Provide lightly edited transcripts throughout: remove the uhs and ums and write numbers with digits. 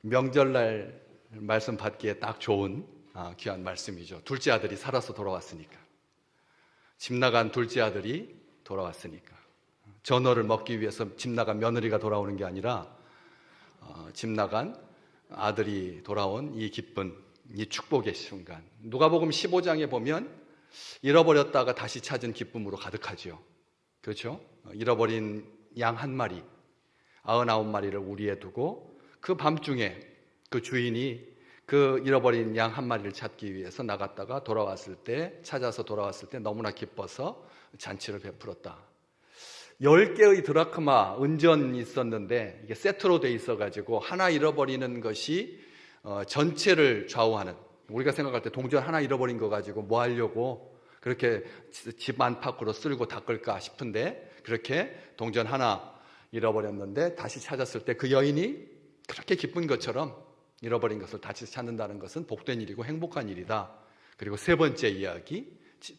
명절날 말씀 받기에 딱 좋은 귀한 말씀이죠. 둘째 아들이 살아서 돌아왔으니까. 집 나간 둘째 아들이 돌아왔으니까. 전어를 먹기 위해서 집 나간 며느리가 돌아오는 게 아니라 집 나간 아들이 돌아온 이 기쁜, 이 축복의 순간. 누가복음 15장에 보면 잃어버렸다가 다시 찾은 기쁨으로 가득하지요. 그렇죠? 잃어버린 양 한 마리, 99마리를 우리에 두고 그 밤중에 그 주인이 그 잃어버린 양 한 마리를 찾기 위해서 나갔다가 찾아서 돌아왔을 때 너무나 기뻐서 잔치를 베풀었다. 10개의 드라크마 은전이 있었는데 이게 세트로 돼 있어가지고 하나 잃어버리는 것이 전체를 좌우하는, 우리가 생각할 때 동전 하나 잃어버린 거 가지고 뭐 하려고 그렇게 집 안팎으로 쓸고 닦을까 싶은데, 그렇게 동전 하나 잃어버렸는데 다시 찾았을 때 그 여인이 그렇게 기쁜 것처럼 잃어버린 것을 다시 찾는다는 것은 복된 일이고 행복한 일이다. 그리고 세 번째 이야기,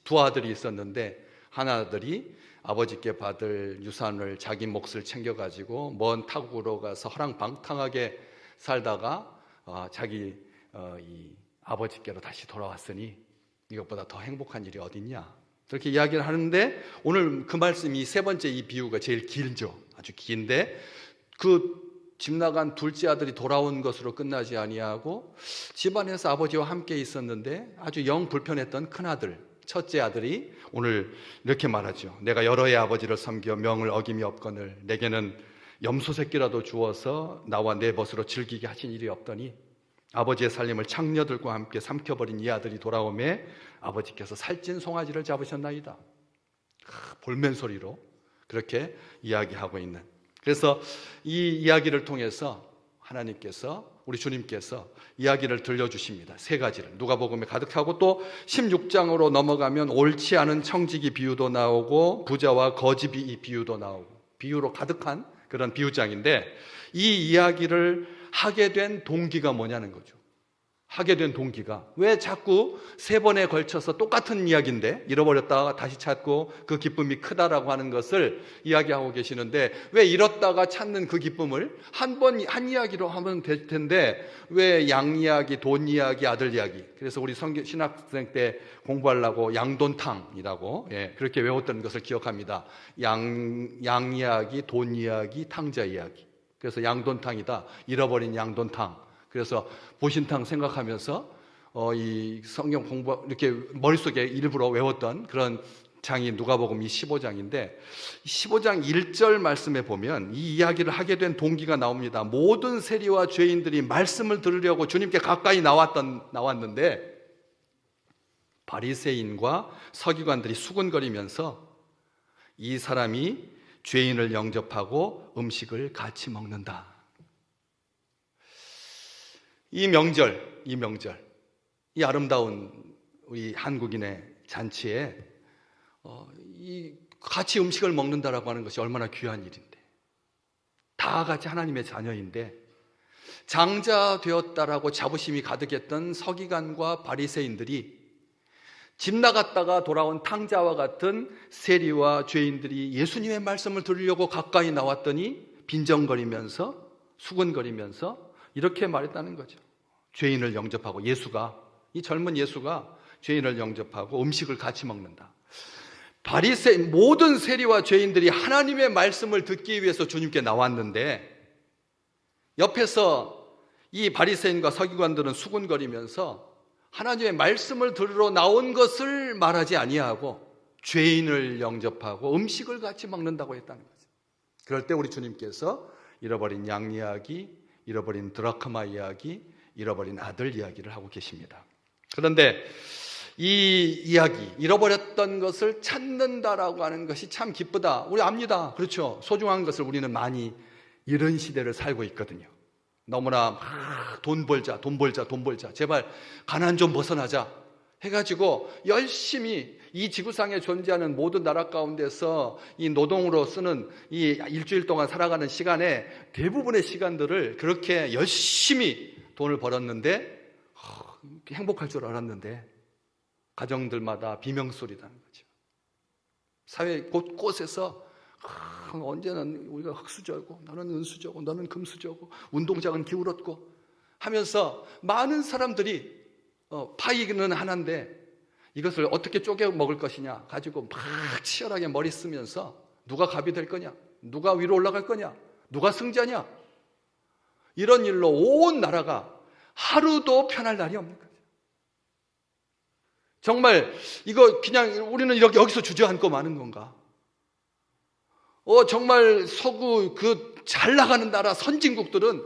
두 아들이 있었는데 한 아들이 아버지께 받을 유산을 자기 몫을 챙겨가지고 먼 타국으로 가서 허랑방탕하게 살다가 자기 이 아버지께로 다시 돌아왔으니 이것보다 더 행복한 일이 어딨냐, 그렇게 이야기를 하는데, 오늘 그 말씀이 세 번째 이 비유가 제일 길죠. 아주 긴데 그 집 나간 둘째 아들이 돌아온 것으로 끝나지 아니하고 집안에서 아버지와 함께 있었는데 아주 영 불편했던 큰아들, 첫째 아들이 오늘 이렇게 말하죠. 내가 여러 해 아버지를 섬겨 명을 어김이 없거늘 내게는 염소 새끼라도 주어서 나와 내 벗으로 즐기게 하신 일이 없더니 아버지의 살림을 창녀들과 함께 삼켜버린 이 아들이 돌아오매 아버지께서 살찐 송아지를 잡으셨나이다. 볼멘 소리로 그렇게 이야기하고 있는, 그래서 이 이야기를 통해서 하나님께서, 우리 주님께서 이야기를 들려주십니다. 세 가지를 누가복음에 가득하고, 또 16장으로 넘어가면 옳지 않은 청지기 비유도 나오고 부자와 거지 비유도 나오고, 비유로 가득한 그런 비유장인데, 이 이야기를 하게 된 동기가 뭐냐는 거죠. 하게 된 동기가, 왜 자꾸 세 번에 걸쳐서 똑같은 이야기인데 잃어버렸다가 다시 찾고 그 기쁨이 크다라고 하는 것을 이야기하고 계시는데, 왜 잃었다가 찾는 그 기쁨을 한 이야기로 하면 될 텐데 왜 양 이야기, 돈 이야기, 아들 이야기. 그래서 우리 신학생 때 공부하려고 양돈탕이라고 그렇게 외웠던 것을 기억합니다. 양 이야기, 돈 이야기, 탕자 이야기. 그래서 양돈탕이다, 잃어버린 양돈탕. 그래서 보신탕 생각하면서 이 성경 공부 이렇게 머릿속에 일부러 외웠던 그런 장이 누가복음 이 15장인데, 15장 1절 말씀에 보면 이 이야기를 하게 된 동기가 나옵니다. 모든 세리와 죄인들이 말씀을 들으려고 주님께 가까이 나왔는데 바리새인과 서기관들이 수군거리면서 이 사람이 죄인을 영접하고 음식을 같이 먹는다. 이 명절, 이 아름다운 우리 한국인의 잔치에 이 같이 음식을 먹는다라고 하는 것이 얼마나 귀한 일인데, 다 같이 하나님의 자녀인데 장자 되었다라고 자부심이 가득했던 서기관과 바리새인들이 집 나갔다가 돌아온 탕자와 같은 세리와 죄인들이 예수님의 말씀을 들으려고 가까이 나왔더니 빈정거리면서 수군거리면서 이렇게 말했다는 거죠. 죄인을 영접하고, 이 젊은 예수가 죄인을 영접하고 음식을 같이 먹는다. 모든 세리와 죄인들이 하나님의 말씀을 듣기 위해서 주님께 나왔는데 옆에서 이 바리새인과 서기관들은 수군거리면서 하나님의 말씀을 들으러 나온 것을 말하지 아니하고 죄인을 영접하고 음식을 같이 먹는다고 했다는 거죠. 그럴 때 우리 주님께서 잃어버린 양 이야기, 잃어버린 드라크마 이야기, 잃어버린 아들 이야기를 하고 계십니다. 그런데 이 이야기, 잃어버렸던 것을 찾는다라고 하는 것이 참 기쁘다, 우리 압니다. 그렇죠? 소중한 것을 우리는 많이 잃은 시대를 살고 있거든요. 너무나 막 돈 벌자, 제발 가난 좀 벗어나자 해가지고 열심히 이 지구상에 존재하는 모든 나라 가운데서 이 노동으로 쓰는 이 일주일 동안 살아가는 시간에 대부분의 시간들을 그렇게 열심히 돈을 벌었는데 행복할 줄 알았는데 가정들마다 비명소리라는 거죠. 사회 곳곳에서 언제는 우리가 흙수저고 너는 은수저고 너는 금수저고 운동장은 기울었고 하면서 많은 사람들이 파이는 하나인데 이것을 어떻게 쪼개 먹을 것이냐 가지고 막 치열하게 머리 쓰면서 누가 갑이 될 거냐, 누가 위로 올라갈 거냐, 누가 승자냐, 이런 일로 온 나라가 하루도 편할 날이 없는 거죠. 정말 이거 그냥 우리는 이렇게 여기서 주저앉고 마는 건가? 정말 서구 그 잘 나가는 나라 선진국들은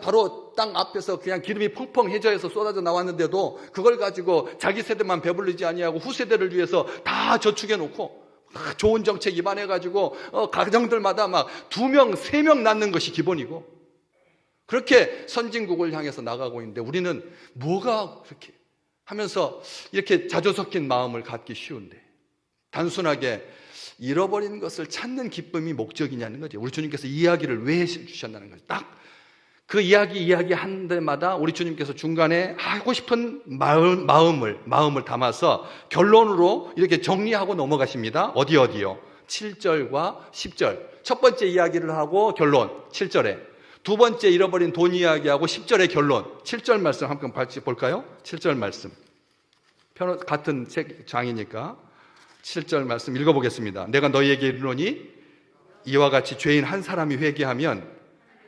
바로 땅 앞에서 그냥 기름이 펑펑 해저에서 쏟아져 나왔는데도 그걸 가지고 자기 세대만 배불리지 아니하고 후세대를 위해서 다 저축해 놓고 좋은 정책 입안해 가지고 가정들마다 막 2명, 3명 낳는 것이 기본이고 그렇게 선진국을 향해서 나가고 있는데 우리는 뭐가 그렇게 하면서 이렇게 자조 섞인 마음을 갖기 쉬운데 단순하게 잃어버린 것을 찾는 기쁨이 목적이냐는 거죠. 우리 주님께서 이야기를 왜 해주셨다는 거죠. 딱 그 이야기한 데마다 우리 주님께서 중간에 하고 싶은 마음을 담아서 결론으로 이렇게 정리하고 넘어가십니다. 어디요? 7절과 10절. 첫 번째 이야기를 하고 결론 7절에, 두 번째 잃어버린 돈 이야기하고 10절의 결론 7절 말씀 한번 같이 볼까요? 7절 말씀 같은 책 장이니까 7절 말씀 읽어보겠습니다. 내가 너희에게 이르노니 이와 같이 죄인 한 사람이 회개하면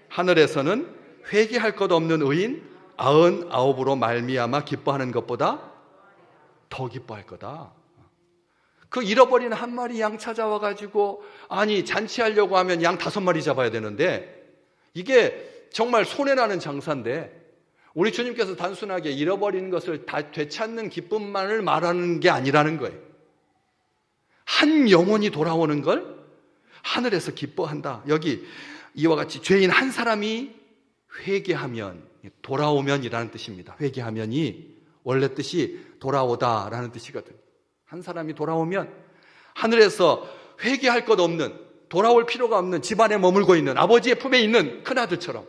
하늘에서는 회개할 것 없는 의인 99으로 말미암아 기뻐하는 것보다 더 기뻐할 거다. 그 잃어버린 한 마리 양 찾아와가지고 아니 잔치하려고 하면 양 5마리 잡아야 되는데 이게 정말 손해나는 장사인데 우리 주님께서 단순하게 잃어버린 것을 다 되찾는 기쁨만을 말하는 게 아니라는 거예요. 한 영혼이 돌아오는 걸 하늘에서 기뻐한다. 여기 이와 같이 죄인 한 사람이 회개하면, 돌아오면이라는 뜻입니다. 회개하면이 원래 뜻이 돌아오다라는 뜻이거든요. 한 사람이 돌아오면 하늘에서 회개할 것 없는, 돌아올 필요가 없는 집안에 머물고 있는 아버지의 품에 있는 큰아들처럼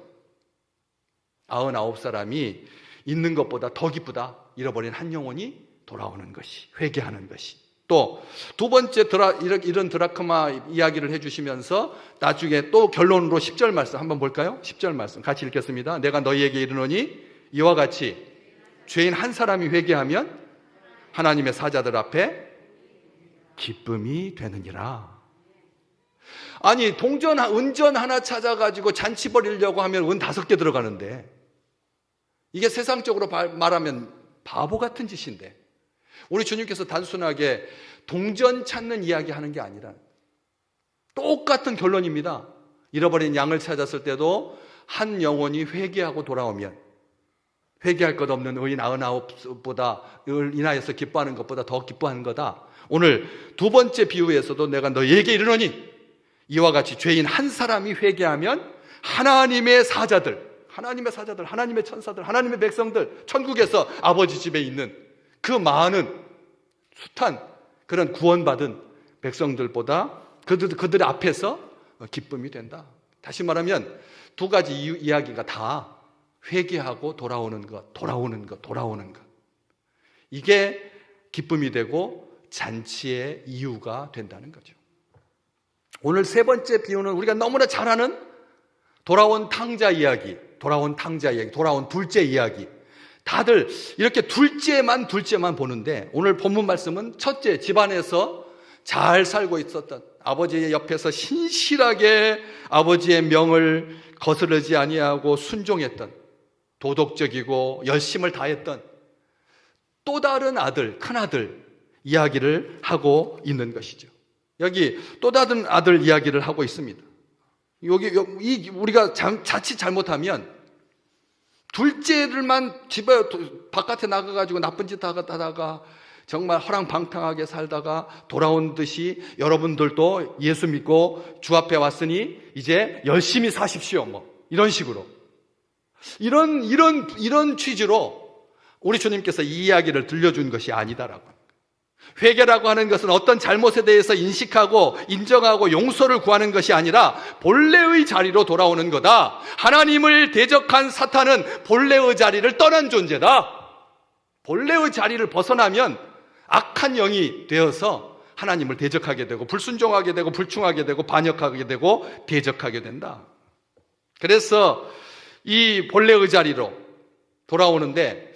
99사람이 있는 것보다 더 기쁘다. 잃어버린 한 영혼이 돌아오는 것이, 회개하는 것이. 또 두 번째 이런 드라크마 이야기를 해주시면서 나중에 또 결론으로 10절 말씀 한번 볼까요? 10절 말씀 같이 읽겠습니다. 내가 너희에게 이르노니 이와 같이 죄인 한 사람이 회개하면 하나님의 사자들 앞에 기쁨이 되느니라. 아니 은전 하나 찾아가지고 잔치 벌이려고 하면 은 5개 들어가는데 이게 세상적으로 말하면 바보 같은 짓인데 우리 주님께서 단순하게 동전 찾는 이야기 하는 게 아니라 똑같은 결론입니다. 잃어버린 양을 찾았을 때도 한 영혼이 회개하고 돌아오면 회개할 것 없는 의인 99보다 인하여서 기뻐하는 것보다 더 기뻐하는 거다. 오늘 두 번째 비유에서도 내가 너희에게 이르노니 이와 같이 죄인 한 사람이 회개하면 하나님의 사자들, 하나님의 천사들, 하나님의 백성들, 천국에서 아버지 집에 있는 그 많은 숱한 그런 구원받은 백성들보다 그들 앞에서 기쁨이 된다. 다시 말하면 두 가지 이야기가 다 회개하고 돌아오는 것. 이게 기쁨이 되고 잔치의 이유가 된다는 거죠. 오늘 세 번째 비유는 우리가 너무나 잘 아는 돌아온 탕자 이야기, 돌아온 둘째 이야기. 다들 이렇게 둘째만 보는데 오늘 본문 말씀은 첫째, 집안에서 잘 살고 있었던 아버지의 옆에서 신실하게 아버지의 명을 거스르지 아니하고 순종했던 도덕적이고 열심을 다했던 또 다른 아들, 큰아들 이야기를 하고 있는 것이죠. 여기 또 다른 아들 이야기를 하고 있습니다. 우리가 자칫 잘못하면 둘째들만 집에 바깥에 나가가지고 나쁜 짓 하다가 정말 허랑방탕하게 살다가 돌아온 듯이 여러분들도 예수 믿고 주 앞에 왔으니 이제 열심히 사십시오. 이런 식으로. 이런 취지로 우리 주님께서 이 이야기를 들려준 것이 아니다라고. 회개라고 하는 것은 어떤 잘못에 대해서 인식하고 인정하고 용서를 구하는 것이 아니라 본래의 자리로 돌아오는 거다. 하나님을 대적한 사탄은 본래의 자리를 떠난 존재다. 본래의 자리를 벗어나면 악한 영이 되어서 하나님을 대적하게 되고 불순종하게 되고 불충하게 되고 반역하게 되고 대적하게 된다. 그래서 이 본래의 자리로 돌아오는데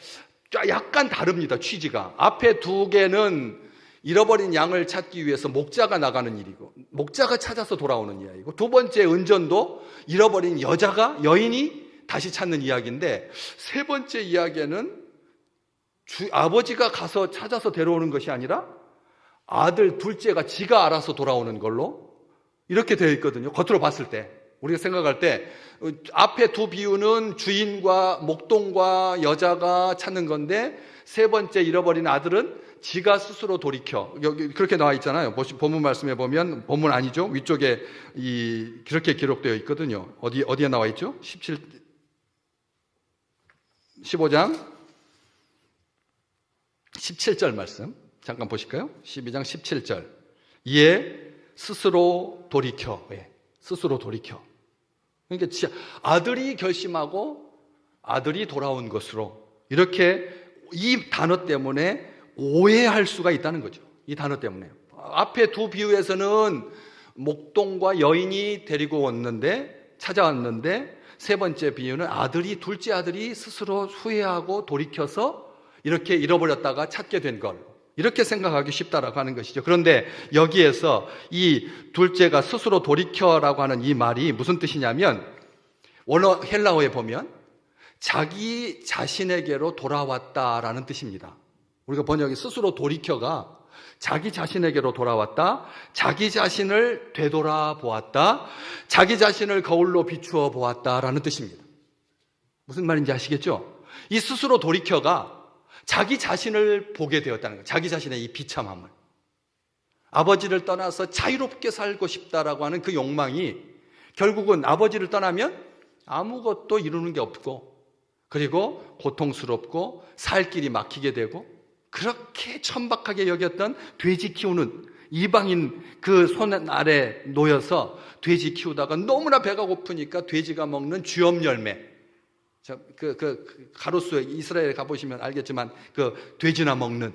약간 다릅니다. 취지가. 앞에 두 개는 잃어버린 양을 찾기 위해서 목자가 나가는 일이고 목자가 찾아서 돌아오는 이야기고, 두 번째 은전도 잃어버린 여인이 다시 찾는 이야기인데, 세 번째 이야기는 아버지가 가서 찾아서 데려오는 것이 아니라 아들 둘째가 지가 알아서 돌아오는 걸로 이렇게 되어 있거든요. 겉으로 봤을 때, 우리가 생각할 때 앞에 두 비유는 주인과 목동과 여자가 찾는 건데, 세 번째 잃어버린 아들은 지가 스스로 돌이켜, 여기 그렇게 나와 있잖아요. 본문 말씀에 보면, 본문 아니죠, 위쪽에 그렇게 기록되어 있거든요. 어디에 나와 있죠? 15장 17절 말씀 잠깐 보실까요? 12장 17절. 이에 스스로 돌이켜. 스스로 돌이켜. 그러니까 아들이 결심하고 아들이 돌아온 것으로, 이렇게 이 단어 때문에 오해할 수가 있다는 거죠. 이 단어 때문에. 앞에 두 비유에서는 목동과 여인이 데리고 왔는데, 찾아왔는데, 세 번째 비유는 둘째 아들이 스스로 후회하고 돌이켜서 이렇게 잃어버렸다가 찾게 된 걸, 이렇게 생각하기 쉽다라고 하는 것이죠. 그런데 여기에서 이 둘째가 스스로 돌이켜라고 하는 이 말이 무슨 뜻이냐면, 원어 헬라어에 보면 자기 자신에게로 돌아왔다라는 뜻입니다. 우리가 번역이 스스로 돌이켜가 자기 자신에게로 돌아왔다, 자기 자신을 되돌아보았다, 자기 자신을 거울로 비추어 보았다라는 뜻입니다. 무슨 말인지 아시겠죠? 이 스스로 돌이켜가 자기 자신을 보게 되었다는 거예요. 자기 자신의 이 비참함을. 아버지를 떠나서 자유롭게 살고 싶다라고 하는 그 욕망이 결국은 아버지를 떠나면 아무것도 이루는 게 없고, 그리고 고통스럽고 살 길이 막히게 되고, 그렇게 천박하게 여겼던 돼지 키우는 이방인 그 손 아래 놓여서 돼지 키우다가 너무나 배가 고프니까 돼지가 먹는 쥐엄 열매, 가로수에 이스라엘에 가보시면 알겠지만 그 돼지나 먹는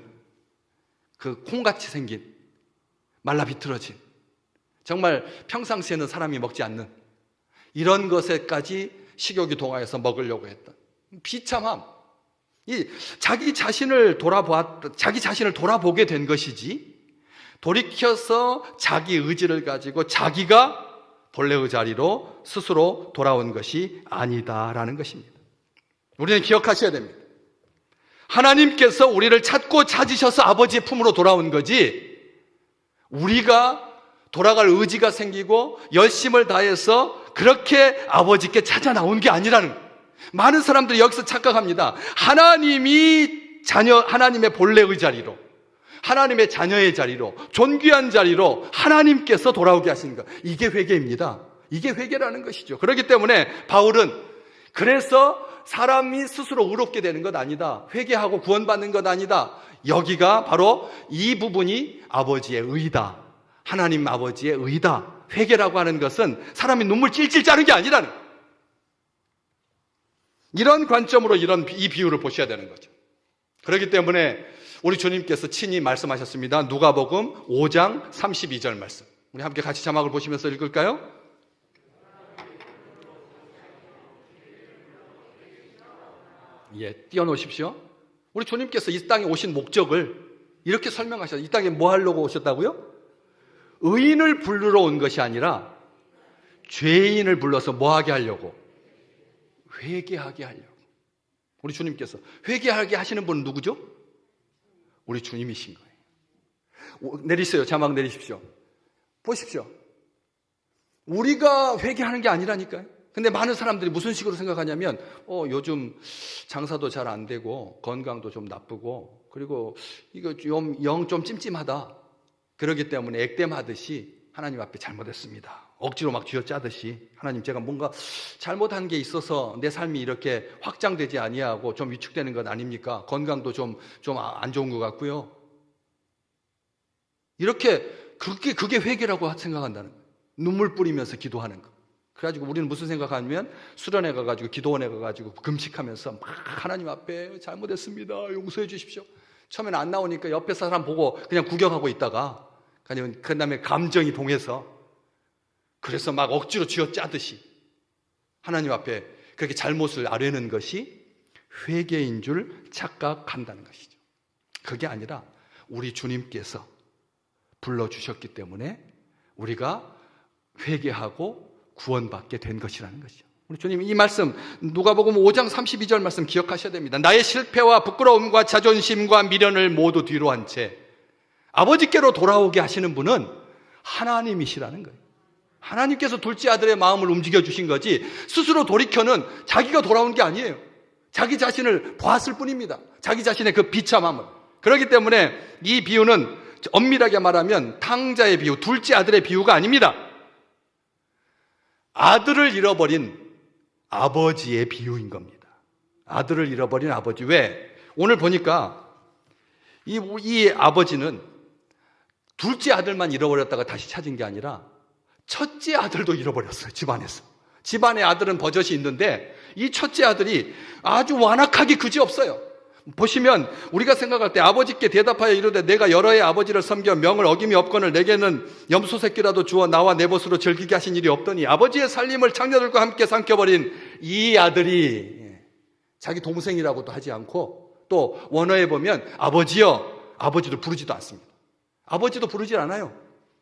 그 콩같이 생긴 말라 비틀어진, 정말 평상시에는 사람이 먹지 않는 이런 것에까지 식욕이 동하여서 먹으려고 했던 비참함. 자기 자신을 돌아보게 된 것이지, 돌이켜서 자기 의지를 가지고 자기가 본래의 자리로 스스로 돌아온 것이 아니다라는 것입니다. 우리는 기억하셔야 됩니다. 하나님께서 우리를 찾고 찾으셔서 아버지의 품으로 돌아온 거지, 우리가 돌아갈 의지가 생기고 열심을 다해서 그렇게 아버지께 찾아 나온 게 아니라는 거예요. 많은 사람들이 여기서 착각합니다. 하나님의 본래의 자리로, 하나님의 자녀의 자리로, 존귀한 자리로 하나님께서 돌아오게 하시는 것, 이게 회개입니다. 이게 회개라는 것이죠. 그렇기 때문에 바울은, 그래서 사람이 스스로 의롭게 되는 것 아니다, 회개하고 구원받는 것 아니다, 여기가 바로 이 부분이 아버지의 의다, 하나님 아버지의 의다. 회개라고 하는 것은 사람이 눈물 찔찔 짜는 게 아니라는 거예요. 이런 관점으로 이 비유를 보셔야 되는 거죠. 그렇기 때문에 우리 주님께서 친히 말씀하셨습니다. 누가복음 5장 32절 말씀, 우리 함께 같이 자막을 보시면서 읽을까요? 띄워놓으십시오. 우리 주님께서 이 땅에 오신 목적을 이렇게 설명하셨어요. 이 땅에 뭐 하려고 오셨다고요? 의인을 부르러 온 것이 아니라 죄인을 불러서 뭐 하게 하려고? 회개하게 하려고. 우리 주님께서 회개하게 하시는 분은 누구죠? 우리 주님이신 거예요. 내리세요. 자막 내리십시오. 보십시오. 우리가 회개하는 게 아니라니까요. 근데 많은 사람들이 무슨 식으로 생각하냐면, 요즘 장사도 잘 안 되고 건강도 좀 나쁘고, 그리고 이거 영 좀 찜찜하다, 그러기 때문에 액땜하듯이 하나님 앞에 잘못했습니다, 억지로 막 쥐어짜듯이, 하나님 제가 뭔가 잘못한 게 있어서 내 삶이 이렇게 확장되지 아니하고 좀 위축되는 것 아닙니까? 건강도 좀 안 좋은 것 같고요. 이렇게 그게 회개라고 생각한다는 거예요. 눈물 뿌리면서 기도하는 거. 그래가지고 우리는 무슨 생각하냐면, 수련회 가가지고 기도원에 가가지고 금식하면서 막 하나님 앞에 잘못했습니다, 용서해 주십시오. 처음에는 안 나오니까 옆에 사람 보고 그냥 구경하고 있다가 그 다음에 감정이 동해서, 그래서 막 억지로 쥐어짜듯이 하나님 앞에 그렇게 잘못을 아뢰는 것이 회개인 줄 착각한다는 것이죠. 그게 아니라 우리 주님께서 불러주셨기 때문에 우리가 회개하고 구원받게 된 것이라는 것이죠. 우리 주님 이 말씀 누가복음 5장 32절 말씀 기억하셔야 됩니다. 나의 실패와 부끄러움과 자존심과 미련을 모두 뒤로 한 채 아버지께로 돌아오게 하시는 분은 하나님이시라는 거예요. 하나님께서 둘째 아들의 마음을 움직여 주신 거지 스스로 돌이켜는 자기가 돌아온 게 아니에요. 자기 자신을 보았을 뿐입니다. 자기 자신의 그 비참함을. 그렇기 때문에 이 비유는 엄밀하게 말하면 탕자의 비유, 둘째 아들의 비유가 아닙니다. 아들을 잃어버린 아버지의 비유인 겁니다. 아들을 잃어버린 아버지. 왜? 오늘 보니까 이 아버지는 둘째 아들만 잃어버렸다가 다시 찾은 게 아니라 첫째 아들도 잃어버렸어요. 집안에서. 집안에 아들은 버젓이 있는데 이 첫째 아들이 아주 완악하기 그지없어요. 보시면 우리가 생각할 때 아버지께 대답하여 이르되 내가 여러 해 아버지를 섬겨 명을 어김이 없거늘 내게는 염소 새끼라도 주어 나와 내 벗으로 즐기게 하신 일이 없더니 아버지의 살림을 장녀들과 함께 삼켜버린 이 아들이 자기 동생이라고도 하지 않고 또 원어에 보면 아버지여 아버지를 부르지도 않습니다. 아버지도 부르지 않아요.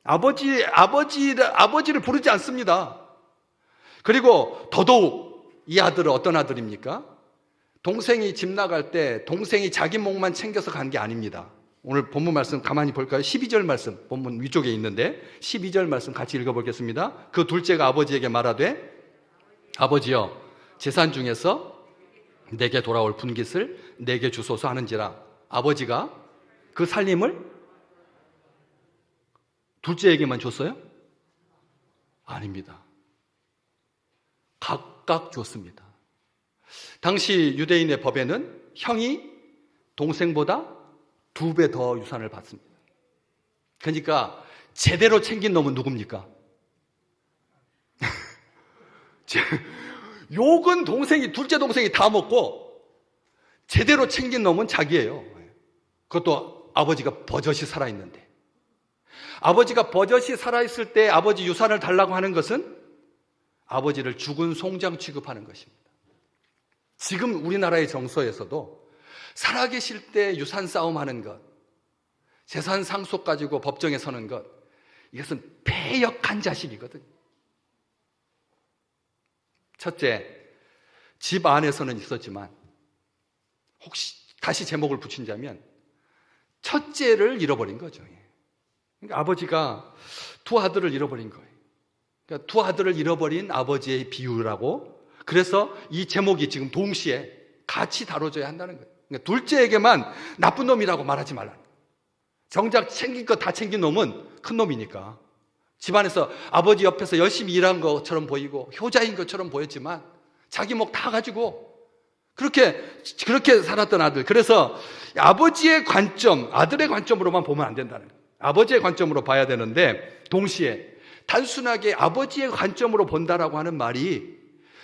아버지를 부르지 않습니다. 그리고 더더욱 이 아들은 어떤 아들입니까? 동생이 집 나갈 때 동생이 자기 목만 챙겨서 간 게 아닙니다. 오늘 본문 말씀 가만히 볼까요? 12절 말씀 본문 위쪽에 있는데 12절 말씀 같이 읽어보겠습니다. 그 둘째가 아버지에게 말하되 아버지여 재산 중에서 내게 돌아올 분깃을 내게 주소서 하는지라. 아버지가 그 살림을 둘째에게만 줬어요? 아닙니다. 각각 줬습니다. 당시 유대인의 법에는 형이 동생보다 2배 더 유산을 받습니다. 그러니까 제대로 챙긴 놈은 누굽니까? 욕은 둘째 동생이 다 먹고 제대로 챙긴 놈은 자기예요. 그것도 아버지가 버젓이 살아있는데. 아버지가 버젓이 살아있을 때 아버지 유산을 달라고 하는 것은 아버지를 죽은 송장 취급하는 것입니다. 지금 우리나라의 정서에서도 살아계실 때 유산 싸움하는 것, 재산 상속 가지고 법정에 서는 것, 이것은 패역한 자식이거든요. 첫째, 집 안에서는 있었지만 혹시 다시 제목을 붙인다면 첫째를 잃어버린 거죠. 그러니까 아버지가 두 아들을 잃어버린 거예요. 그러니까 두 아들을 잃어버린 아버지의 비유라고. 그래서 이 제목이 지금 동시에 같이 다뤄져야 한다는 거예요. 그러니까 둘째에게만 나쁜 놈이라고 말하지 말라는 거예요. 정작 챙긴 거 다 챙긴 놈은 큰 놈이니까. 집안에서 아버지 옆에서 열심히 일한 것처럼 보이고 효자인 것처럼 보였지만 자기 목 다 가지고 그렇게 살았던 아들. 그래서 아버지의 관점, 아들의 관점으로만 보면 안 된다는 거예요. 아버지의 관점으로 봐야 되는데 동시에 단순하게 아버지의 관점으로 본다라고 하는 말이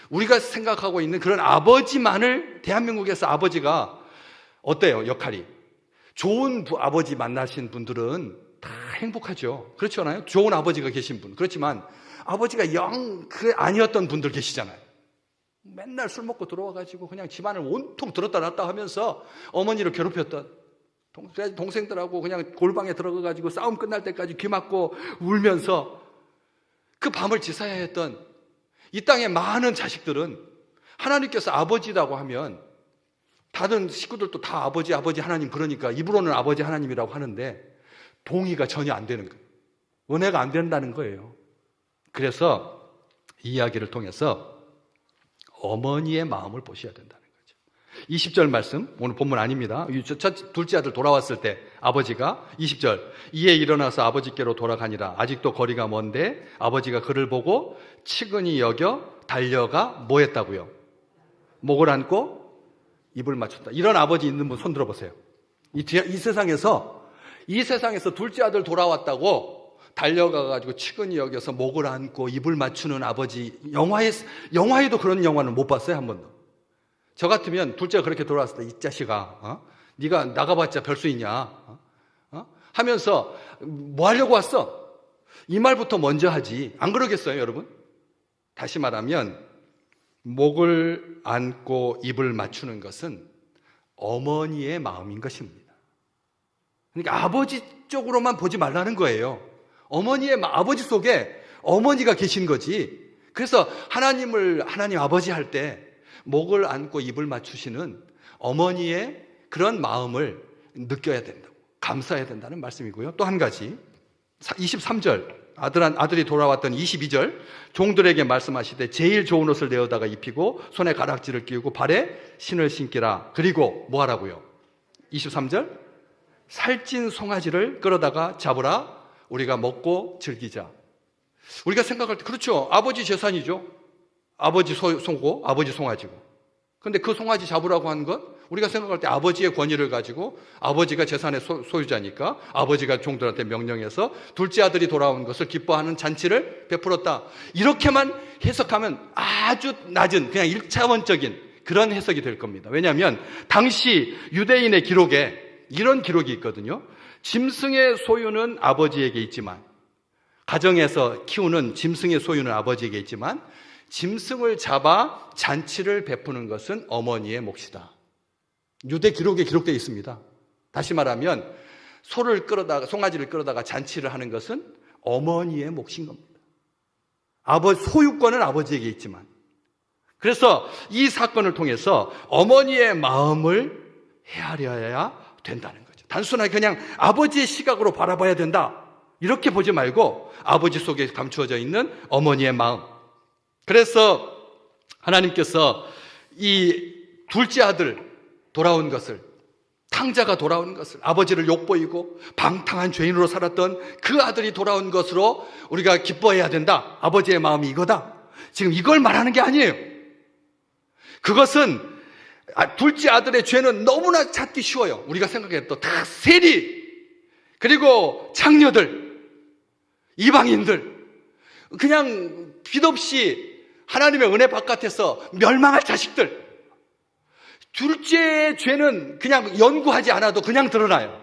우리가 생각하고 있는 그런 아버지만을 대한민국에서 아버지가 어때요? 역할이. 좋은 아버지 만나신 분들은 다 행복하죠. 그렇지 않아요? 좋은 아버지가 계신 분. 그렇지만 아버지가 영 아니었던 분들 계시잖아요. 맨날 술 먹고 들어와가지고 그냥 집안을 온통 들었다 놨다 하면서 어머니를 괴롭혔던 동생들하고 그냥 골방에 들어가가지고 싸움 끝날 때까지 귀 막고 울면서 그 밤을 지새야 했던 이 땅의 많은 자식들은 하나님께서 아버지라고 하면 다른 식구들도 다 아버지 하나님 그러니까 입으로는 아버지 하나님이라고 하는데 동의가 전혀 안 되는 거예요. 은혜가 안 된다는 거예요. 그래서 이 이야기를 통해서 어머니의 마음을 보셔야 된다는 거죠. 20절 말씀, 오늘 본문 아닙니다. 둘째 아들 돌아왔을 때 아버지가 20절 이에 일어나서 아버지께로 돌아가니라. 아직도 거리가 먼데 아버지가 그를 보고 측은히 여겨 달려가 뭐 했다고요? 목을 안고 입을 맞췄다. 이런 아버지 있는 분 손 들어보세요. 이 세상에서 둘째 아들 돌아왔다고 달려가가지고 측은히 여겨서 목을 안고 입을 맞추는 아버지, 영화에도 그런 영화는 못 봤어요, 한 번도. 저 같으면 둘째가 그렇게 돌아왔을 때, 이 자식아, 네가 나가봤자 별 수 있냐? 하면서 뭐 하려고 왔어? 이 말부터 먼저 하지. 안 그러겠어요, 여러분? 다시 말하면 목을 안고 입을 맞추는 것은 어머니의 마음인 것입니다. 그러니까 아버지 쪽으로만 보지 말라는 거예요. 아버지 속에 어머니가 계신 거지. 그래서 하나님 아버지 할 때 목을 안고 입을 맞추시는 어머니의 그런 마음을 느껴야 된다고, 감사해야 된다는 말씀이고요. 또 한 가지, 23절, 아들이 돌아왔던 22절, 종들에게 말씀하시되 제일 좋은 옷을 내어다가 입히고 손에 가락지를 끼우고 발에 신을 신기라. 그리고 뭐 하라고요? 23절, 살찐 송아지를 끌어다가 잡으라. 우리가 먹고 즐기자. 우리가 생각할 때 그렇죠, 아버지 재산이죠. 아버지 소고 아버지 송아지고. 근데 그 송아지 잡으라고 한 것, 우리가 생각할 때 아버지의 권위를 가지고 아버지가 재산의 소유자니까 아버지가 종들한테 명령해서 둘째 아들이 돌아온 것을 기뻐하는 잔치를 베풀었다. 이렇게만 해석하면 아주 낮은, 그냥 1차원적인 그런 해석이 될 겁니다. 왜냐하면 당시 유대인의 기록에 이런 기록이 있거든요. 짐승의 소유는 아버지에게 있지만, 가정에서 키우는 짐승의 소유는 아버지에게 있지만 짐승을 잡아 잔치를 베푸는 것은 어머니의 몫이다. 유대 기록에 기록되어 있습니다. 다시 말하면 송아지를 끌어다가 잔치를 하는 것은 어머니의 몫인 겁니다. 소유권은 아버지에게 있지만, 그래서 이 사건을 통해서 어머니의 마음을 헤아려야 된다는 거죠. 단순하게 그냥 아버지의 시각으로 바라봐야 된다, 이렇게 보지 말고 아버지 속에 감추어져 있는 어머니의 마음. 그래서 하나님께서 이 둘째 아들 돌아온 것을, 탕자가 돌아온 것을, 아버지를 욕보이고 방탕한 죄인으로 살았던 그 아들이 돌아온 것으로 우리가 기뻐해야 된다. 아버지의 마음이 이거다. 지금 이걸 말하는 게 아니에요. 그것은 둘째 아들의 죄는 너무나 찾기 쉬워요. 우리가 생각했던 다 세리, 그리고 장녀들, 이방인들, 그냥 빛없이 하나님의 은혜 바깥에서 멸망할 자식들. 둘째의 죄는 그냥 연구하지 않아도 그냥 드러나요.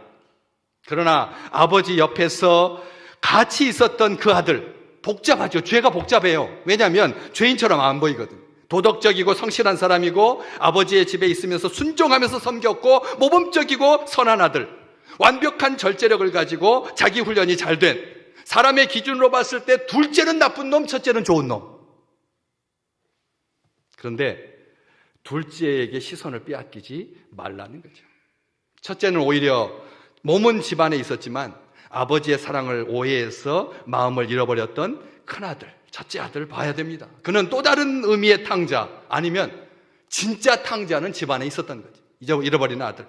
그러나 아버지 옆에서 같이 있었던 그 아들, 복잡하죠. 죄가 복잡해요. 왜냐하면 죄인처럼 안 보이거든. 도덕적이고 성실한 사람이고 아버지의 집에 있으면서 순종하면서 섬겼고 모범적이고 선한 아들, 완벽한 절제력을 가지고 자기 훈련이 잘 된, 사람의 기준으로 봤을 때 둘째는 나쁜 놈, 첫째는 좋은 놈. 그런데 둘째에게 시선을 빼앗기지 말라는 거죠. 첫째는 오히려 몸은 집안에 있었지만 아버지의 사랑을 오해해서 마음을 잃어버렸던 큰아들, 첫째 아들을 봐야 됩니다. 그는 또 다른 의미의 탕자, 아니면 진짜 탕자는 집안에 있었던 거죠. 이제 잃어버린 아들.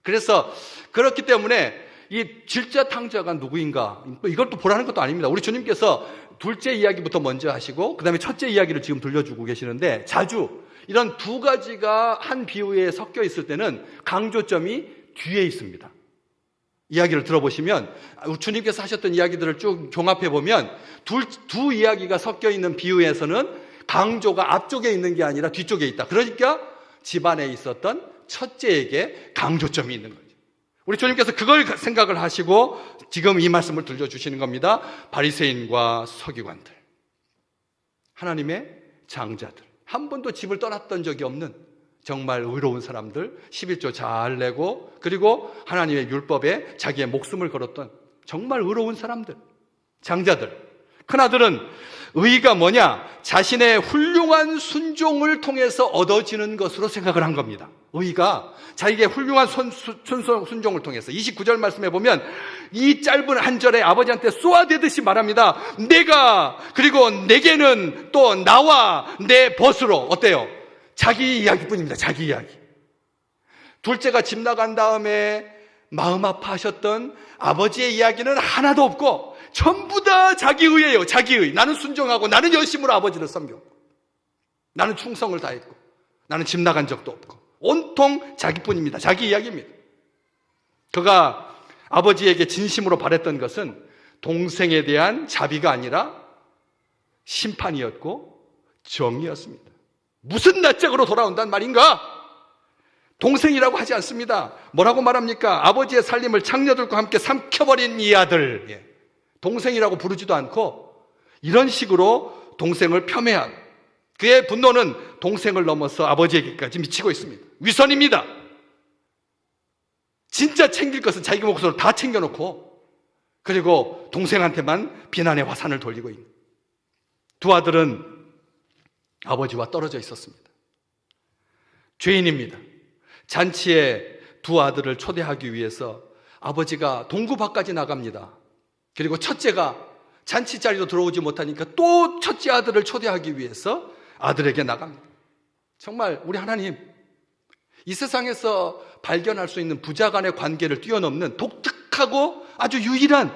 그래서 그렇기 때문에 이 진짜 탕자가 누구인가, 이걸 또 보라는 것도 아닙니다. 우리 주님께서 둘째 이야기부터 먼저 하시고 그 다음에 첫째 이야기를 지금 들려주고 계시는데, 자주 이런 두 가지가 한 비유에 섞여 있을 때는 강조점이 뒤에 있습니다. 이야기를 들어보시면 주님께서 하셨던 이야기들을 쭉 종합해 보면 두 이야기가 섞여 있는 비유에서는 강조가 앞쪽에 있는 게 아니라 뒤쪽에 있다. 그러니까 집안에 있었던 첫째에게 강조점이 있는 거죠. 우리 주님께서 그걸 생각을 하시고 지금 이 말씀을 들려주시는 겁니다. 바리새인과 서기관들, 하나님의 장자들, 한 번도 집을 떠났던 적이 없는 정말 의로운 사람들, 11조 잘 내고 그리고 하나님의 율법에 자기의 목숨을 걸었던 정말 의로운 사람들, 장자들. 큰아들은 의가 뭐냐? 자신의 훌륭한 순종을 통해서 얻어지는 것으로 생각을 한 겁니다. 의가 자기의 훌륭한 순종을 통해서. 29절 말씀해 보면 이 짧은 한 절에 아버지한테 쏘아대듯이 말합니다. 내가, 그리고 내게는 또 나와 내 벗으로. 어때요? 자기 이야기뿐입니다. 자기 이야기. 둘째가 집 나간 다음에 마음 아파하셨던 아버지의 이야기는 하나도 없고 전부 다 자기의예요. 자기의. 나는 순종하고 나는 열심으로 아버지를 섬겼고 나는 충성을 다했고 나는 집 나간 적도 없고 온통 자기뿐입니다. 자기 이야기입니다. 그가 아버지에게 진심으로 바랬던 것은 동생에 대한 자비가 아니라 심판이었고 정의였습니다. 무슨 낯짝으로 돌아온단 말인가? 동생이라고 하지 않습니다. 뭐라고 말합니까? 아버지의 살림을 장녀들과 함께 삼켜버린 이 아들. 동생이라고 부르지도 않고 이런 식으로 동생을 폄훼한, 그의 분노는 동생을 넘어서 아버지에게까지 미치고 있습니다. 위선입니다. 진짜 챙길 것은 자기 몫으로 다 챙겨놓고, 그리고 동생한테만 비난의 화산을 돌리고 있는 두 아들은 아버지와 떨어져 있었습니다. 죄인입니다. 잔치에 두 아들을 초대하기 위해서 아버지가 동구 밖까지 나갑니다. 그리고 첫째가 잔치 자리로 들어오지 못하니까 또 첫째 아들을 초대하기 위해서 아들에게 나갑니다. 정말 우리 하나님, 이 세상에서 발견할 수 있는 부자 간의 관계를 뛰어넘는 독특하고 아주 유일한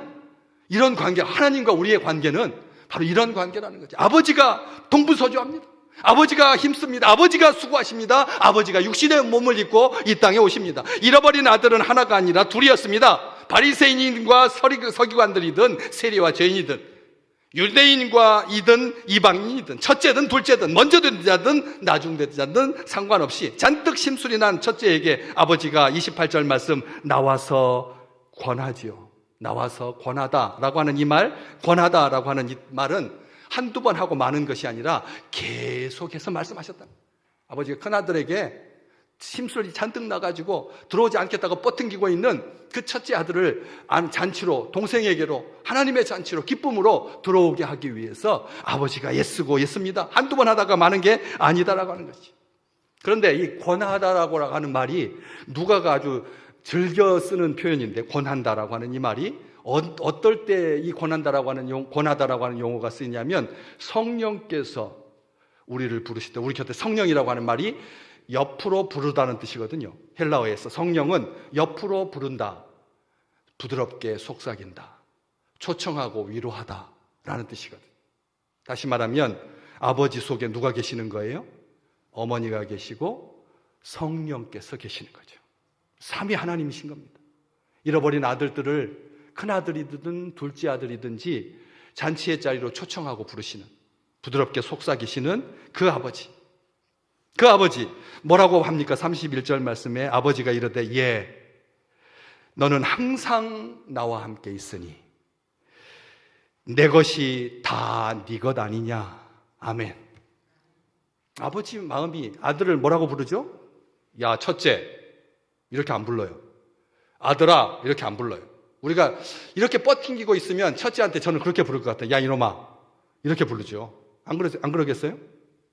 이런 관계, 하나님과 우리의 관계는 바로 이런 관계라는 거죠. 아버지가 동부서주합니다. 아버지가 힘씁니다. 아버지가 수고하십니다. 아버지가 육신의 몸을 입고 이 땅에 오십니다. 잃어버린 아들은 하나가 아니라 둘이었습니다. 바리새인과 서기관들이든 세리와 죄인이든, 유대인과 이든 이방인이든, 첫째든 둘째든, 먼저 된 자든 나중 된 자든 상관없이 잔뜩 심술이 난 첫째에게 아버지가 28절 말씀, 나와서 권하지요. 나와서 권하다라고 하는 이 말, 권하다라고 하는 이 말은 한두 번 하고 마는 것이 아니라 계속해서 말씀하셨다. 아버지가 큰아들에게 심술이 잔뜩 나가지고 들어오지 않겠다고 뻗팅기고 있는 그 첫째 아들을 잔치로, 동생에게로, 하나님의 잔치로, 기쁨으로 들어오게 하기 위해서 아버지가 애쓰고 애씁니다. 한두 번 하다가 마는 게 아니다라고 하는 것이. 그런데 이 권하다라고 하는 말이 누가가 아주 즐겨 쓰는 표현인데, 권한다라고 하는 이 말이 어떨 때 이 권한다라고 하는 권하다라고 하는 용어가 쓰이냐면, 성령께서 우리를 부르실 때, 우리 곁에 성령이라고 하는 말이 옆으로 부르다는 뜻이거든요. 헬라어에서 성령은 옆으로 부른다, 부드럽게 속삭인다, 초청하고 위로하다 라는 뜻이거든요. 다시 말하면 아버지 속에 누가 계시는 거예요? 어머니가 계시고 성령께서 계시는 거죠. 삼위 하나님이신 겁니다. 잃어버린 아들들을 큰아들이든 둘째 아들이든지 잔치의 자리로 초청하고 부르시는, 부드럽게 속삭이시는 그 아버지. 그 아버지 뭐라고 합니까? 31절 말씀에 아버지가 이르되, 예, 너는 항상 나와 함께 있으니 내 것이 다 네 것 아니냐. 아멘. 아버지 마음이, 아들을 뭐라고 부르죠? 야, 첫째, 이렇게 안 불러요. 아들아, 이렇게 안 불러요. 우리가 이렇게 뻗팅기고 있으면 첫째한테 저는 그렇게 부를 것 같아요. 야, 이놈아, 이렇게 부르죠. 안 그러겠어요?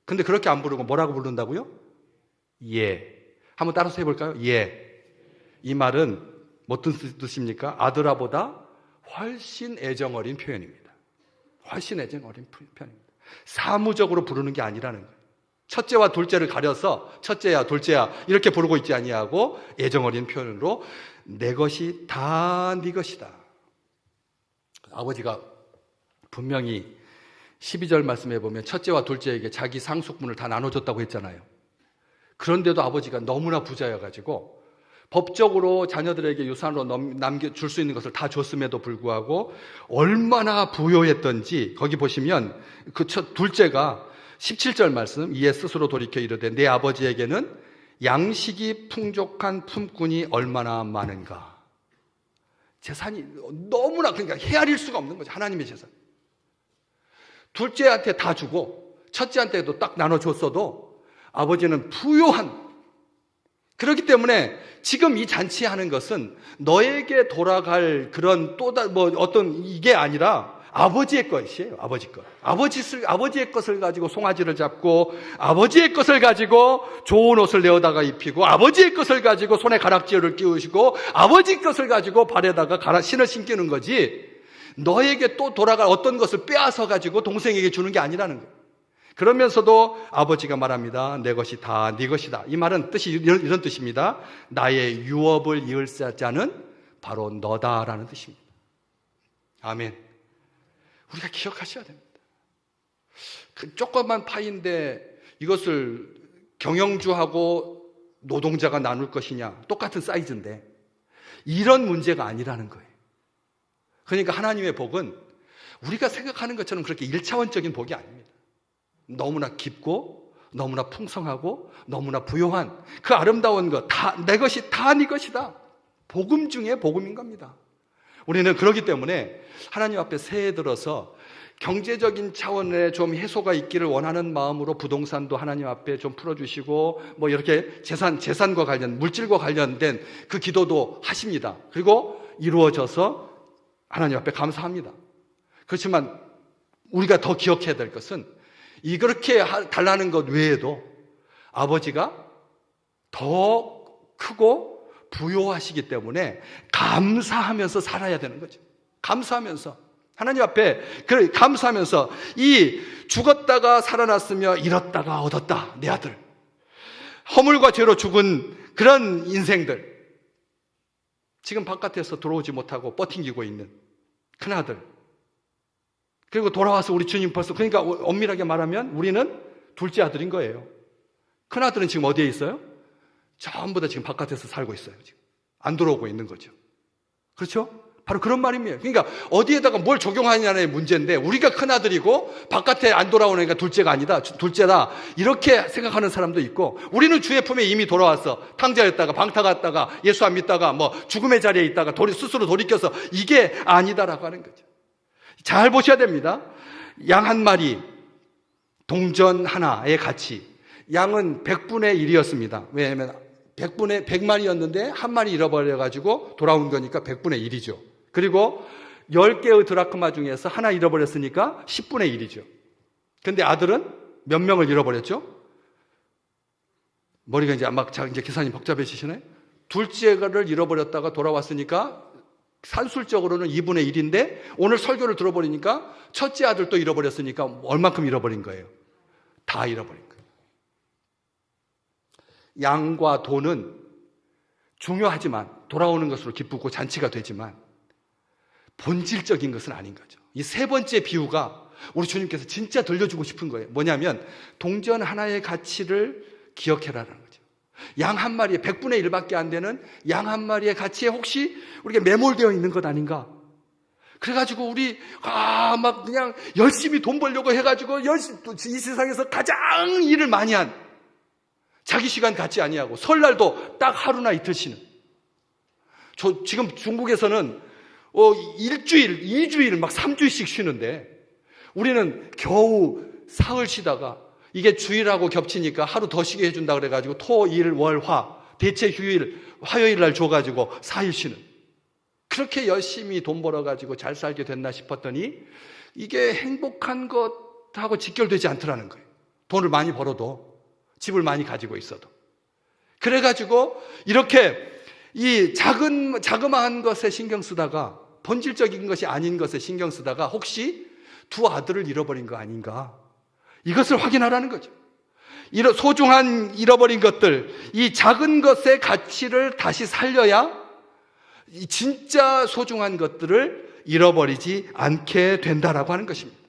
근데 그렇게 안 부르고 뭐라고 부른다고요? 예. 한번 따라서 해볼까요? 예. 이 말은 어떤 뜻입니까? 아들아보다 훨씬 애정어린 표현입니다. 훨씬 애정어린 표현입니다. 사무적으로 부르는 게 아니라는 거예요. 첫째와 둘째를 가려서 첫째야 둘째야 이렇게 부르고 있지 아니하고 애정어린 표현으로 내 것이 다 네 것이다. 아버지가 분명히 12절 말씀해 보면 첫째와 둘째에게 자기 상속분을 다 나눠줬다고 했잖아요. 그런데도 아버지가 너무나 부자여가지고 법적으로 자녀들에게 유산으로 남겨줄 수 있는 것을 다 줬음에도 불구하고 얼마나 부요했던지, 거기 보시면 그 둘째가 17절 말씀, 이에 스스로 돌이켜 이르되 내 아버지에게는 양식이 풍족한 품꾼이 얼마나 많은가. 재산이 너무나, 그러니까 헤아릴 수가 없는 거죠. 하나님의 재산. 둘째한테 다 주고 첫째한테도 딱 나눠줬어도 아버지는 부요한, 그렇기 때문에 지금 이 잔치하는 것은 너에게 돌아갈 그런 어떤 이게 아니라 아버지의 것이에요. 아버지 것. 아버지의 것을 가지고 송아지를 잡고, 아버지의 것을 가지고 좋은 옷을 내어다가 입히고, 아버지의 것을 가지고 손에 가락지를 끼우시고, 아버지 것을 가지고 발에다가 신을 신기는 거지, 너에게 또 돌아갈 어떤 것을 빼앗아 가지고 동생에게 주는 게 아니라는 거예요. 그러면서도 아버지가 말합니다. 내 것이 다 네 것이다. 이 말은 뜻이 이런 뜻입니다. 나의 유업을 이을 자는 바로 너다라는 뜻입니다. 아멘. 우리가 기억하셔야 됩니다. 그 조그만 파인데 이것을 경영주하고 노동자가 나눌 것이냐, 똑같은 사이즈인데 이런 문제가 아니라는 거예요. 그러니까 하나님의 복은 우리가 생각하는 것처럼 그렇게 1차원적인 복이 아닙니다. 너무나 깊고 너무나 풍성하고 너무나 부요한 그 아름다운 것, 다 내 것이 다 네 것이다. 복음 중에 복음인 겁니다. 우리는 그렇기 때문에 하나님 앞에 새해 들어서 경제적인 차원의 좀 해소가 있기를 원하는 마음으로 부동산도 하나님 앞에 좀 풀어주시고 뭐 이렇게 재산과 관련, 물질과 관련된 그 기도도 하십니다. 그리고 이루어져서 하나님 앞에 감사합니다. 그렇지만 우리가 더 기억해야 될 것은 이렇게 달라는 것 외에도 아버지가 더 크고 부요하시기 때문에 감사하면서 살아야 되는 거죠. 감사하면서 하나님 앞에 감사하면서 이 죽었다가 살아났으며 잃었다가 얻었다 내 아들, 허물과 죄로 죽은 그런 인생들, 지금 바깥에서 들어오지 못하고 버팅기고 있는 큰아들, 그리고 돌아와서 우리 주님 벌써, 그러니까 엄밀하게 말하면 우리는 둘째 아들인 거예요. 큰아들은 지금 어디에 있어요? 전부 다 지금 바깥에서 살고 있어요. 지금 안 들어오고 있는 거죠. 그렇죠? 바로 그런 말입니다. 그러니까 어디에다가 뭘 적용하느냐의 문제인데, 우리가 큰아들이고 바깥에 안 돌아오니까 둘째가 아니다, 둘째다, 이렇게 생각하는 사람도 있고, 우리는 주의 품에 이미 돌아와서 탕자였다가 방탕했다가 예수 안 믿다가 뭐 죽음의 자리에 있다가 스스로 돌이켜서 이게 아니다라고 하는 거죠. 잘 보셔야 됩니다. 양 한 마리, 동전 하나의 가치. 양은 100분의 1이었습니다. 왜냐하면 100마리였는데 한 마리 잃어버려가지고 돌아온 거니까 100분의 1이죠. 그리고 10개의 드라크마 중에서 하나 잃어버렸으니까 10분의 1이죠. 근데 아들은 몇 명을 잃어버렸죠? 머리가 이제 계산이 복잡해지시네? 둘째를 잃어버렸다가 돌아왔으니까 산술적으로는 2분의 1인데 오늘 설교를 들어버리니까 첫째 아들 또 잃어버렸으니까 얼만큼 잃어버린 거예요? 다 잃어버린 거예요. 양과 돈은 중요하지만, 돌아오는 것으로 기쁘고 잔치가 되지만 본질적인 것은 아닌 거죠. 이 세 번째 비유가 우리 주님께서 진짜 들려주고 싶은 거예요. 뭐냐면 동전 하나의 가치를 기억해라라는 거죠. 양 한 마리에 100분의 1밖에 안 되는 양 한 마리의 가치에 혹시 우리가 매몰되어 있는 것 아닌가? 그래가지고 우리 막 그냥 열심히 돈 벌려고 해가지고 이 세상에서 가장 일을 많이 한, 자기 시간 갖지 아니하고 설날도 딱 하루나 이틀 쉬는. 지금 중국에서는 일주일, 2주일, 막 3주일씩 쉬는데 우리는 겨우 사흘 쉬다가 이게 주일하고 겹치니까 하루 더 쉬게 해준다 그래가지고 토, 일, 월, 화, 대체 휴일, 화요일 날 줘가지고 4일 쉬는. 그렇게 열심히 돈 벌어가지고 잘 살게 됐나 싶었더니 이게 행복한 것하고 직결되지 않더라는 거예요. 돈을 많이 벌어도, 집을 많이 가지고 있어도. 그래가지고 이렇게 이 자그마한 것에 신경 쓰다가, 본질적인 것이 아닌 것에 신경 쓰다가 혹시 두 아들을 잃어버린 거 아닌가, 이것을 확인하라는 거죠. 소중한 잃어버린 것들, 이 작은 것의 가치를 다시 살려야 이 진짜 소중한 것들을 잃어버리지 않게 된다라고 하는 것입니다.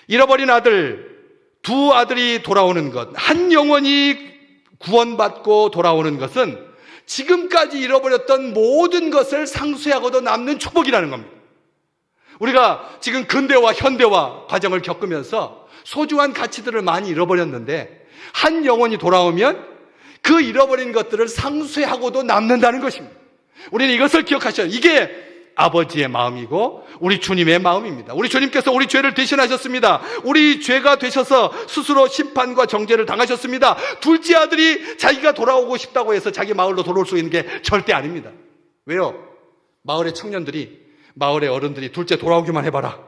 잃어버린 아들, 두 아들이 돌아오는 것, 한 영혼이 구원받고 돌아오는 것은 지금까지 잃어버렸던 모든 것을 상쇄하고도 남는 축복이라는 겁니다. 우리가 지금 근대화, 현대화 과정을 겪으면서 소중한 가치들을 많이 잃어버렸는데 한 영혼이 돌아오면 그 잃어버린 것들을 상쇄하고도 남는다는 것입니다. 우리는 이것을 기억하셔야, 이게 아버지의 마음이고 우리 주님의 마음입니다. 우리 주님께서 우리 죄를 대신하셨습니다. 우리 죄가 되셔서 스스로 심판과 정죄를 당하셨습니다. 둘째 아들이 자기가 돌아오고 싶다고 해서 자기 마을로 돌아올 수 있는 게 절대 아닙니다. 왜요? 마을의 청년들이, 마을의 어른들이 둘째 돌아오기만 해봐라,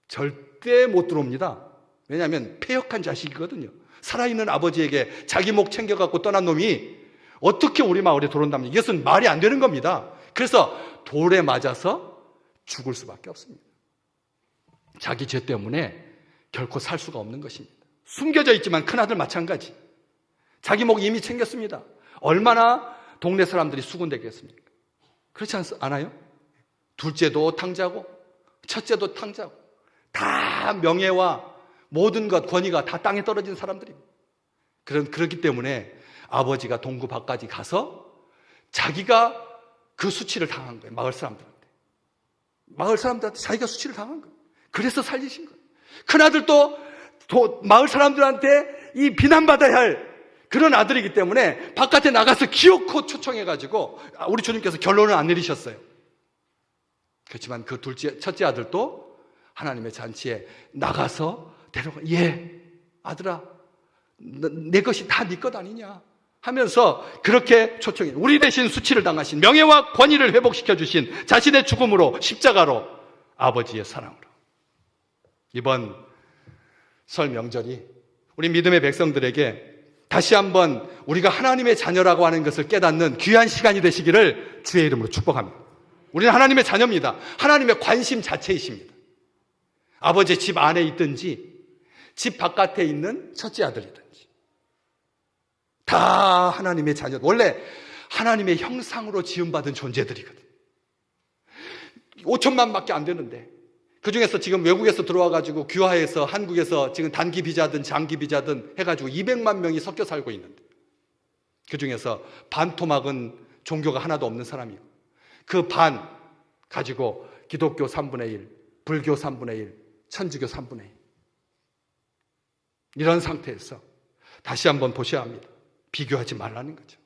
절대 못 들어옵니다. 왜냐하면 패역한 자식이거든요. 살아있는 아버지에게 자기 목 챙겨갖고 떠난 놈이 어떻게 우리 마을에 들어온다면 이것은 말이 안 되는 겁니다. 그래서 돌에 맞아서 죽을 수밖에 없습니다. 자기 죄 때문에 결코 살 수가 없는 것입니다. 숨겨져 있지만 큰아들 마찬가지. 자기 목 이미 챙겼습니다. 얼마나 동네 사람들이 수군대겠습니까? 그렇지 않아요? 둘째도 탕자고 첫째도 탕자고 다 명예와 모든 것, 권위가 다 땅에 떨어진 사람들입니다. 그렇기 때문에 아버지가 동구 밖까지 가서 자기가 그 수치를 당한 거예요. 마을 사람들한테 자기가 수치를 당한 거예요. 그래서 살리신 거예요. 큰아들도 마을 사람들한테 이 비난받아야 할 그런 아들이기 때문에 바깥에 나가서 기어코 초청해가지고 우리 주님께서 결론을 안 내리셨어요. 그렇지만 그 첫째 아들도 하나님의 잔치에 나가서 데려가. 예, 아들아, 내 것이 다 네 것 아니냐 하면서 그렇게 초청해. 우리 대신 수치를 당하신, 명예와 권위를 회복시켜 주신 자신의 죽음으로, 십자가로, 아버지의 사랑으로. 이번 설 명절이 우리 믿음의 백성들에게 다시 한번 우리가 하나님의 자녀라고 하는 것을 깨닫는 귀한 시간이 되시기를 주의 이름으로 축복합니다. 우리는 하나님의 자녀입니다. 하나님의 관심 자체이십니다. 아버지의 집 안에 있든지 집 바깥에 있는 첫째 아들이든지 다 하나님의 자녀, 원래 하나님의 형상으로 지음받은 존재들이거든. 5천만밖에 안 되는데 그 중에서 지금 외국에서 들어와가지고 귀화해서 한국에서 지금 단기 비자든 장기 비자든 해가지고 200만 명이 섞여 살고 있는데 그 중에서 반토막은 종교가 하나도 없는 사람이고 그 반 가지고 기독교 3분의 1, 불교 3분의 1, 천주교 3분의 1. 이런 상태에서 다시 한번 보셔야 합니다. 비교하지 말라는 거죠.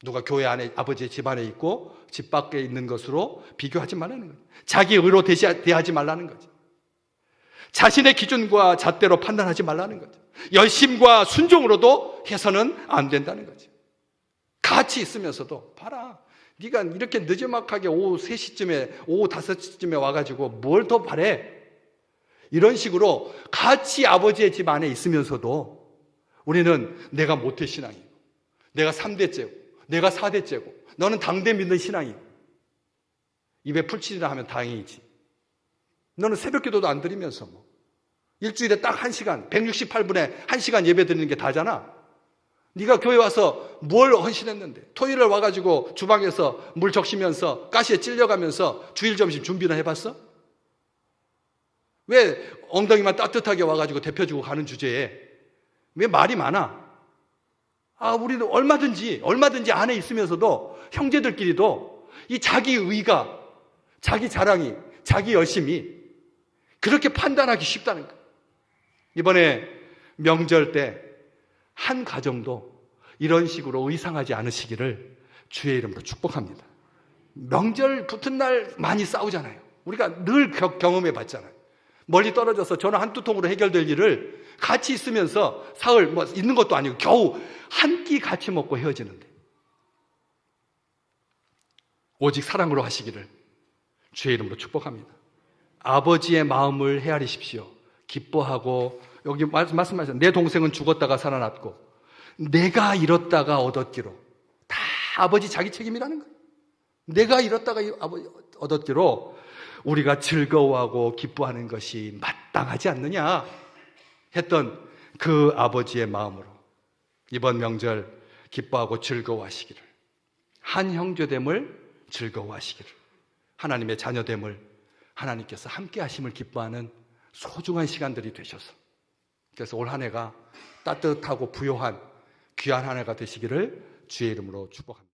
누가 교회 안에 아버지의 집 안에 있고 집 밖에 있는 것으로 비교하지 말라는 거죠. 자기 의로 대하지 말라는 거죠. 자신의 기준과 잣대로 판단하지 말라는 거죠. 열심과 순종으로도 해서는 안 된다는 거죠. 같이 있으면서도 봐라, 네가 이렇게 늦지막하게 오후 3시쯤에 오후 5시쯤에 와가지고 뭘 더 바래? 이런 식으로 같이 아버지의 집 안에 있으면서도 우리는 내가 모태신앙이고 내가 3대째고 내가 4대째고 너는 당대 믿는 신앙이고 입에 풀칠이라 하면 다행이지. 너는 새벽기도도 안 드리면서 뭐 일주일에 딱 1시간 168분에 1시간 예배 드리는 게 다잖아. 네가 교회 와서 뭘 헌신했는데 토요일에 와가지고 주방에서 물 적시면서 가시에 찔려가면서 주일 점심 준비나 해봤어? 왜 엉덩이만 따뜻하게 와가지고 데펴주고 가는 주제에 왜 말이 많아? 우리는 얼마든지 안에 있으면서도 형제들끼리도 이 자기 의가, 자기 자랑이, 자기 열심이 그렇게 판단하기 쉽다는 거예요. 이번에 명절 때 한 가정도 이런 식으로 의상하지 않으시기를 주의 이름으로 축복합니다. 명절 붙은 날 많이 싸우잖아요. 우리가 늘 경험해 봤잖아요. 멀리 떨어져서 전화 한두 통으로 해결될 일을 같이 있으면서 사흘 있는 것도 아니고 겨우 한 끼 같이 먹고 헤어지는데 오직 사랑으로 하시기를 주의 이름으로 축복합니다. 아버지의 마음을 헤아리십시오. 기뻐하고 여기 말씀하셨죠. 내 동생은 죽었다가 살아났고 내가 잃었다가 얻었기로. 다 아버지 자기 책임이라는 거예요. 내가 잃었다가 얻었기로 우리가 즐거워하고 기뻐하는 것이 마땅하지 않느냐 했던 그 아버지의 마음으로 이번 명절 기뻐하고 즐거워하시기를, 한 형제됨을 즐거워하시기를, 하나님의 자녀됨을 하나님께서 함께 하심을 기뻐하는 소중한 시간들이 되셔서 그래서 올 한 해가 따뜻하고 부요한 귀한 한 해가 되시기를 주의 이름으로 축복합니다.